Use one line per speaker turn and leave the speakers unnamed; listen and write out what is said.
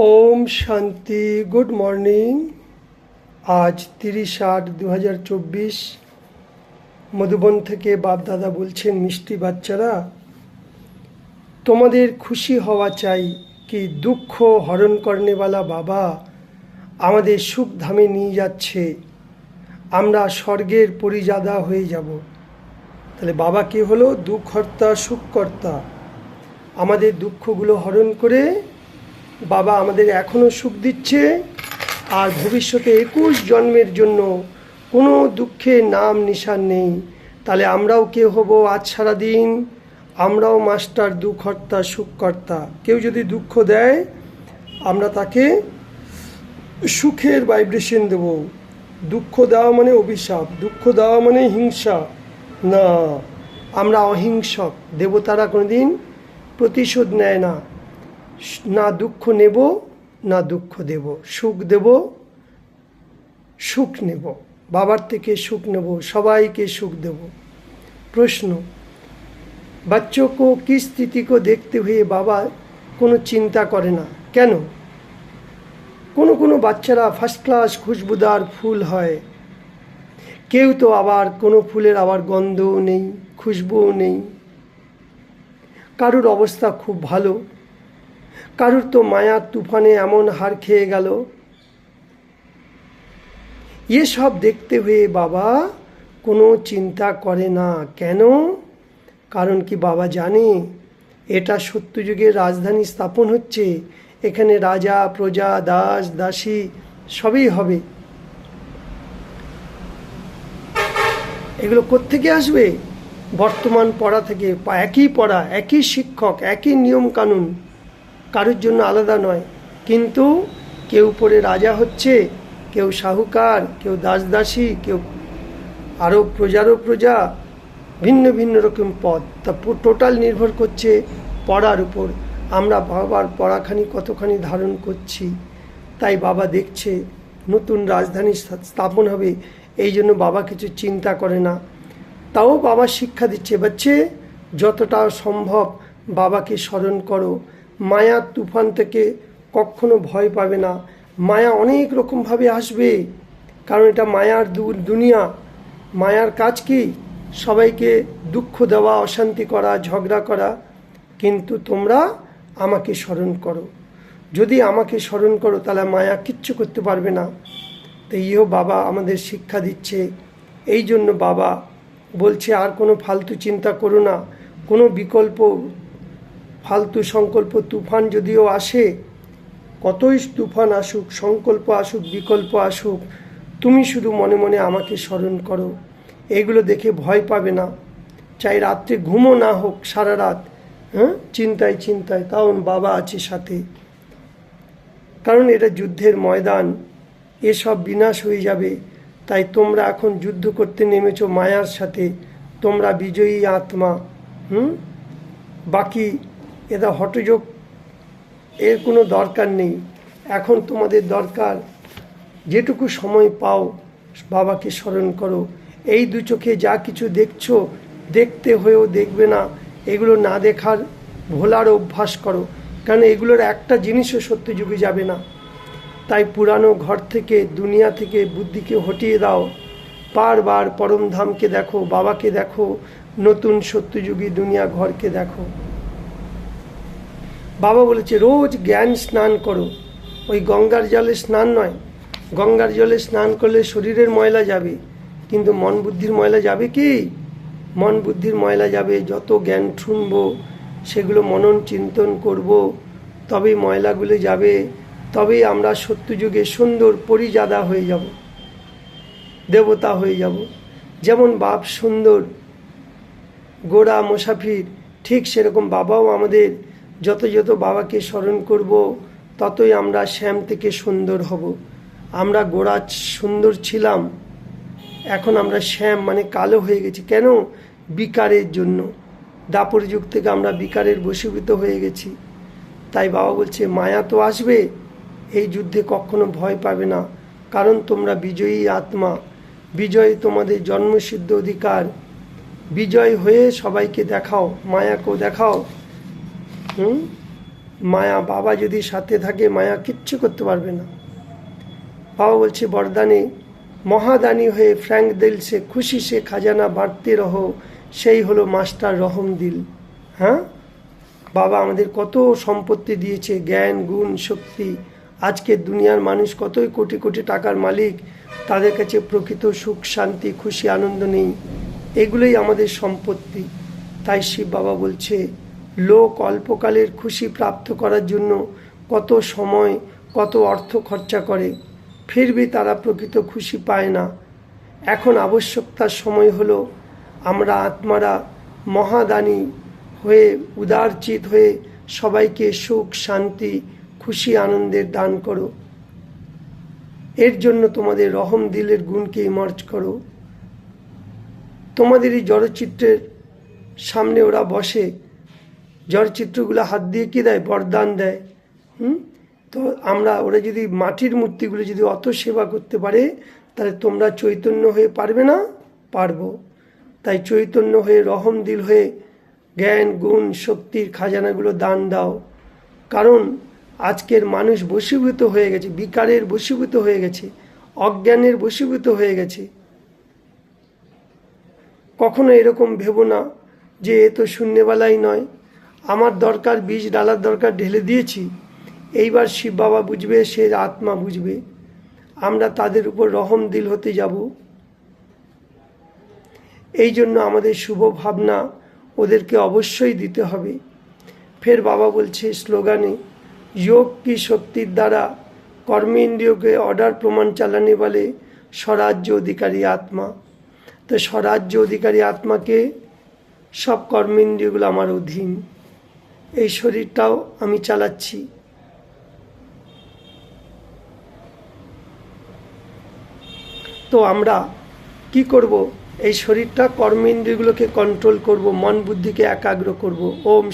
ওম শান্তি। Good morning. আজ 30/8/2024 মধুবন থেকে বাপদাদা বলছেন, মিষ্টি বাচ্চারা, তোমাদের খুশি হওয়া চাই কি দুঃখ হরণ করনেওয়ালা বাবা আমাদের সুখধামে নিয়ে যাচ্ছে, আমরা স্বর্গের পরিজাদা হয়ে যাব। তাহলে বাবা কে হলো? দুঃখহর্তা, সুখকর্তা। আমাদের দুঃখগুলো হরণ করে বাবা আমাদের এখনও সুখ দিচ্ছে, আর ভবিষ্যতে 21 জন্মের জন্য কোনো দুঃখের নাম নিশান নেই। তাহলে আমরাও কে হব? আজ সারাদিন আমরাও মাস্টার, দুঃখহর্তা, সুখকর্তা। কেউ যদি দুঃখ দেয় আমরা তাকে সুখের ভাইব্রেশন দেব। দুঃখ দেওয়া মানে অভিশাপ, দুঃখ দেওয়া মানে হিংসা না। আমরা অহিংসক। দেবতারা কোনোদিন প্রতিশোধ নেয় না। না দুঃখ নেব না দুঃখ দেব, সুখ দেব, সুখ নেব, বাবার থেকে সুখ নেব, সবাইকে সুখ দেব। প্রশ্ন, बच्चों को किस स्थिति को देखते हुए বাবা কোনো চিন্তা করে না কেন? কোনো বাচ্চারা ফার্স্ট ক্লাস খুশবুদার ফুল হয়, কেউ তো আবার কোনো ফুলের আবার গন্ধও নেই, খুশবুও নেই। কারুর অবস্থা খুব ভালো, কারুর তো মায়ার তুফানে এমন হার খেয়ে গেল। সব দেখতে হয়ে বাবা কোনো চিন্তা করে না কেন? কারণ কি বাবা জানে এটা সত্যযুগের রাজধানী স্থাপন হচ্ছে, এখানে রাজা, প্রজা, দাস, দাসী সবই হবে। এগুলো কোত্থেকে আসবে? বর্তমান পড়া থেকে। একই পড়া, একই শিক্ষক, একই নিয়ম কানুন, কারোর জন্য আলাদা নয়। কিন্তু কেউ পড়ে রাজা হচ্ছে, কেউ সাহুকার, কেউ দাসদাসী, কেউ আরও প্রজারও প্রজা, ভিন্ন ভিন্ন রকম পদ। তা টোটাল নির্ভর করছে পড়ার উপর। আমরা বাবার পড়াখানি কতখানি ধারণ করছি। তাই বাবা দেখছে নতুন রাজধানী স্থাপন হবে, এই জন্য বাবা কিছু চিন্তা করে না। তাও বাবা শিক্ষা দিচ্ছে, বাচ্চে যতটা সম্ভব বাবাকে স্মরণ করো। মায়ার তুফান থেকে কখনো ভয় পাবে না। মায়া অনেক রকমভাবে আসবে, কারণ এটা মায়ার দুনিয়া। মায়ার কাজ কি? সবাইকে দুঃখ দেওয়া, অশান্তি করা, ঝগড়া করা। কিন্তু তোমরা আমাকে স্মরণ করো। যদি আমাকে স্মরণ করো তাহলে মায়া কিচ্ছু করতে পারবে না। তো বাবা আমাদের শিক্ষা দিচ্ছে। এই জন্য বাবা বলছে আর কোনো ফালতু চিন্তা করো না। কোনো বিকল্প ফালতু সংকল্প তুফান যদিও আসে, কতই তুফান আসুক, সংকল্প আসুক, বিকল্প আসুক, তুমি শুধু মনে মনে আমাকে স্মরণ করো। এগুলো দেখে ভয় পাবে না। চাই রাত্রে ঘুমও না হোক, সারা রাত চিন্তায় চিন্তায়, তাও বাবা আছে সাথে। কারণ এটা যুদ্ধের ময়দান, এসব বিনাশ হয়ে যাবে। তাই তোমরা এখন যুদ্ধ করতে নেমেছো মায়ার সাথে। তোমরা বিজয়ী আত্মা। বাকি এটা হঠযোগ, এর কোনো দরকার নেই। এখন তোমাদের দরকার যেটুকু সময় পাও বাবাকে স্মরণ করো। এই দু চোখে যা কিছু দেখছো, দেখতে হয়েও দেখবে না। এগুলো না দেখার, ভোলার অভ্যাস করো। কারণ এগুলোর একটা জিনিসও সত্যযুগে যাবে না। তাই পুরানো ঘর থেকে, দুনিয়া থেকে বুদ্ধিকে হটিয়ে দাও। বারবার পরমধামকে দেখো, বাবাকে দেখো, নতুন সত্যযুগী দুনিয়া ঘরকে দেখো। বাবা বলেছে রোজ জ্ঞান স্নান করো। ওই গঙ্গার জলে স্নান নয়। গঙ্গার জলে স্নান করলে শরীরের ময়লা যাবে, কিন্তু মন বুদ্ধির ময়লা যাবে কি? মন বুদ্ধির ময়লা যাবে যত জ্ঞান শুনবো, সেগুলো মনন চিন্তন করব, তবেই ময়লাগুলো যাবে। তবেই আমরা সত্যযুগে সুন্দর পরিজাদা হয়ে যাব, দেবতা হয়ে যাব। যেমন বাপ সুন্দর, গোড়া মুসাফির, ঠিক সেরকম বাবাও আমাদের যত যত বাবাকে স্মরণ করব, ততই আমরা শ্যাম থেকে সুন্দর হব। আমরা গোড়া সুন্দর ছিলাম, এখন আমরা শ্যাম মানে কালো হয়ে গেছি। কেন? বিকারের জন্য। দাপর যুগ থেকে আমরা বিকারের বশীভূত হয়ে গেছি। তাই বাবা বলছে মায়া তো আসবে, এই যুদ্ধে কখনো ভয় পাবে না। কারণ তোমরা বিজয়ী আত্মা। বিজয় তোমাদের জন্মসিদ্ধ অধিকার। বিজয় হয়ে সবাইকে দেখাও, মায়াকেও দেখাও। মায়া, বাবা যদি সাথে থাকে মায়া কিচ্ছু করতে পারবে না। বাবা বলছে বরদানে, মহাদানী হয়ে ফ্র্যাঙ্ক দিল সে খুশি সে খাজানা বাড়তে রহো, সেই হলো মাস্টার রহম দিল। হ্যাঁ, বাবা আমাদের কত সম্পত্তি দিয়েছে, জ্ঞান, গুণ, শক্তি। আজকের দুনিয়ার মানুষ কতই কোটি কোটি টাকার মালিক, তাদের কাছে প্রকৃত সুখ, শান্তি, খুশি, আনন্দ নেই। এগুলোই আমাদের সম্পত্তি। তাই শিব বাবা বলছে, লোক অল্পকালের খুশি প্রাপ্ত করার জন্য কত সময়, কত অর্থ খরচা করে, ফিরবি তারা প্রকৃত খুশি পায় না। এখন আবশ্যকতার সময় হলো আমরা আত্মারা মহাদানী হয়ে, উদারচিত হয়ে সবাইকে সুখ, শান্তি, খুশি, আনন্দের দান করো। এর জন্য তোমাদের রহম দিলের গুণকে ইমার্জ করো। তোমাদের এই জড়চিত্রের সামনে ওরা বসে, জড়চিত্রগুলো হাত দিয়ে কী দেয়? বরদান দেয়। তো ওরা যদি মাটির মূর্তিগুলো যদি অত সেবা করতে পারে, তাহলে তোমরা চৈতন্য হয়ে পারবে না? পারবো। তাই চৈতন্য হয়ে, রহম দিল হয়ে জ্ঞান, গুণ, শক্তির খাজানাগুলো দান দাও। কারণ আজকের মানুষ বশীভূত হয়ে গেছে, বিকারের বশীভূত হয়ে গেছে, অজ্ঞানের বশীভূত হয়ে গেছে। কখনো এরকম ভেবো না যে এ তো শূন্যবেলাই নয়, আমার দরকার, বীজ ডালার দরকার, ঢেলে দিয়েছি, এইবার শিব বাবা বুঝবে, সে আত্মা বুঝবে। আমরা তাদের উপর রহম দিল হতে যাব। এই জন্য আমাদের শুভ ভাবনা ওদেরকে অবশ্যই দিতে হবে। ফের বাবা বলছে স্লোগানে, যোগ কি শক্তির দ্বারা কর্মেন্দ্রিয়কে অর্ডার প্রমাণ চালানে বলে স্বরাজ্য অধিকারী আত্মা। তো স্বরাজ্য অধিকারী আত্মাকে, সব কর্মেন্দ্রিয়গুলো আমার অধীন, এই শরীরটাও আমি চালাচ্ছি। তো আমরা কি করব? এই শরীরটা, কর্মেন্দ্রিয়গুলোকে কন্ট্রোল করব, মন বুদ্ধিকে একাগ্র করব। ওম